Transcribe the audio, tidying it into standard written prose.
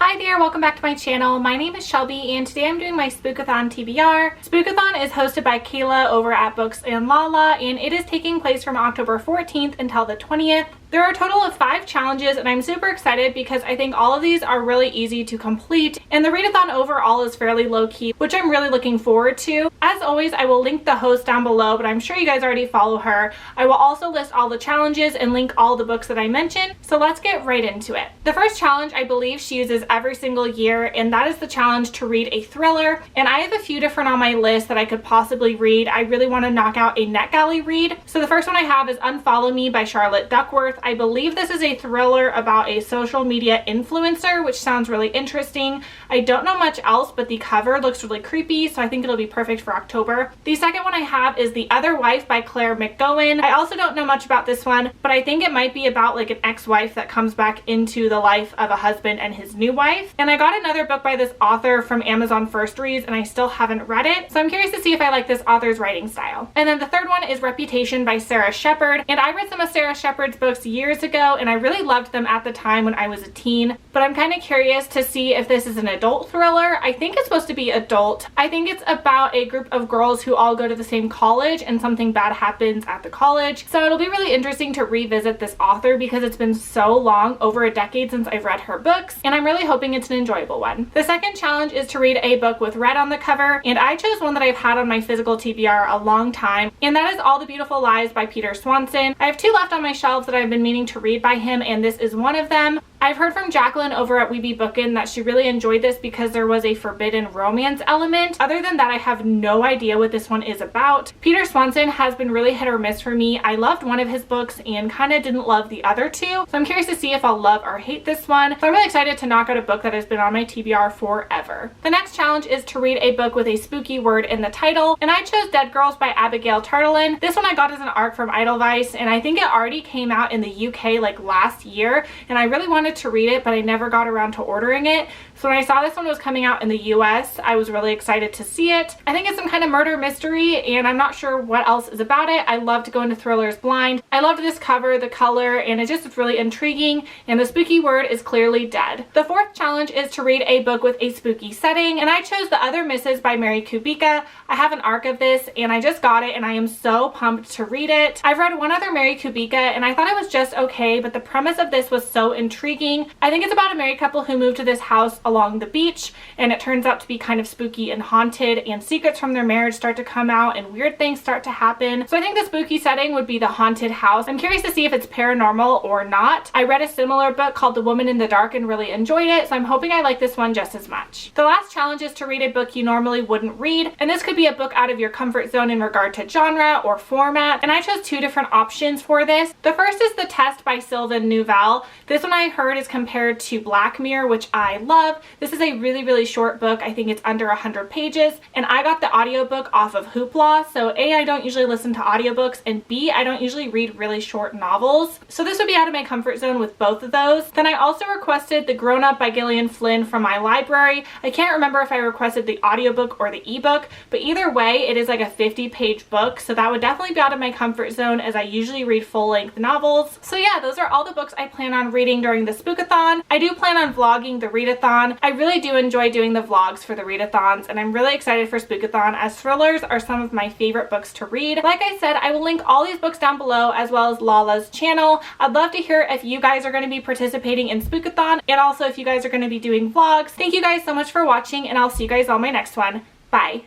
Hi there, welcome back to my channel. My name is Shelby and today I'm doing my Spookathon TBR. Spookathon is hosted by Kayla over at Books and Lala and it is taking place from October 14th until the 20th. There are a total of 5 challenges and I'm super excited because I think all of these are really easy to complete and the readathon overall is fairly low-key, which I'm really looking forward to. As always, I will link the host down below, but I'm sure you guys already follow her. I will also list all the challenges and link all the books that I mentioned, so let's get right into it. The first challenge I believe she uses every single year, and that is the challenge to read a thriller, and I have a few different on my list that I could possibly read. I really want to knock out a NetGalley read. So the first one I have is Unfollow Me by Charlotte Duckworth. I believe this is a thriller about a social media influencer, which sounds really interesting. I don't know much else, but the cover looks really creepy, so I think it'll be perfect for October. The second one I have is The Other Wife by Claire McGowan. I also don't know much about this one, but I think it might be about like an ex-wife that comes back into the life of a husband and his new wife. And I got another book by this author from Amazon First Reads and I still haven't read it, so I'm curious to see if I like this author's writing style. And then the third one is Reputation by Sarah Shepard, and I read some of Sarah Shepard's books years ago and I really loved them at the time when I was a teen, but I'm kind of curious to see if this is an adult thriller. I think it's supposed to be adult. I think it's about a group of girls who all go to the same college and something bad happens at the college, so it'll be really interesting to revisit this author because it's been so long, over a decade since I've read her books, and I'm really hoping it's an enjoyable one. The second challenge is to read a book with red on the cover, and I chose one that I've had on my physical TBR a long time, and that is All the Beautiful Lies by Peter Swanson. I have 2 left on my shelves that I've been meaning to read by him, and this is one of them. I've heard from Jacqueline over at Weeby Bookin that she really enjoyed this because there was a forbidden romance element. Other than that, I have no idea what this one is about. Peter Swanson has been really hit or miss for me. I loved one of his books and kind of didn't love the other 2, so I'm curious to see if I'll love or hate this one. So I'm really excited to knock out a book that has been on my TBR forever. The next challenge is to read a book with a spooky word in the title, and I chose Dead Girls by Abigail Tartolin. This one I got as an ARC from Edelweiss, and I think it already came out in the UK like last year, and I really wanted to read it, but I never got around to ordering it. So when I saw this one was coming out in the US, I was really excited to see it. I think it's some kind of murder mystery, and I'm not sure what else is about it. I love to go into thrillers blind. I loved this cover, the color, and it just is really intriguing, and the spooky word is clearly dead. The fourth challenge is to read a book with a spooky setting, and I chose The Other Misses by Mary Kubica. I have an ARC of this, and I just got it, and I am so pumped to read it. I've read one other Mary Kubica, and I thought it was just okay, but the premise of this was so intriguing. I think it's about a married couple who moved to this house along the beach, and it turns out to be kind of spooky and haunted, and secrets from their marriage start to come out and weird things start to happen. So I think the spooky setting would be the haunted house. I'm curious to see if it's paranormal or not. I read a similar book called The Woman in the Dark and really enjoyed it, so I'm hoping I like this one just as much. The last challenge is to read a book you normally wouldn't read, and this could be a book out of your comfort zone in regard to genre or format, and I chose 2 different options for this. The first is The Test by Sylvain Neuvel. This one I heard is compared to Black Mirror, which I love. This is a really short book. I think it's under 100 pages, and I got the audiobook off of Hoopla, so A, I don't usually listen to audiobooks, and B, I don't usually read really short novels, so this would be out of my comfort zone with both of those. Then I also requested The GrownUp by Gillian Flynn from my library. I can't remember if I requested the audiobook or the ebook, but either way it is like a 50-page book, so that would definitely be out of my comfort zone as I usually read full-length novels. So yeah, those are all the books I plan on reading during the Spookathon. I do plan on vlogging the readathon. I really do enjoy doing the vlogs for the readathons, and I'm really excited for Spookathon as thrillers are some of my favorite books to read. Like I said, I will link all these books down below as well as Lala's channel. I'd love to hear if you guys are going to be participating in Spookathon and also if you guys are going to be doing vlogs. Thank you guys so much for watching, and I'll see you guys on my next one. Bye!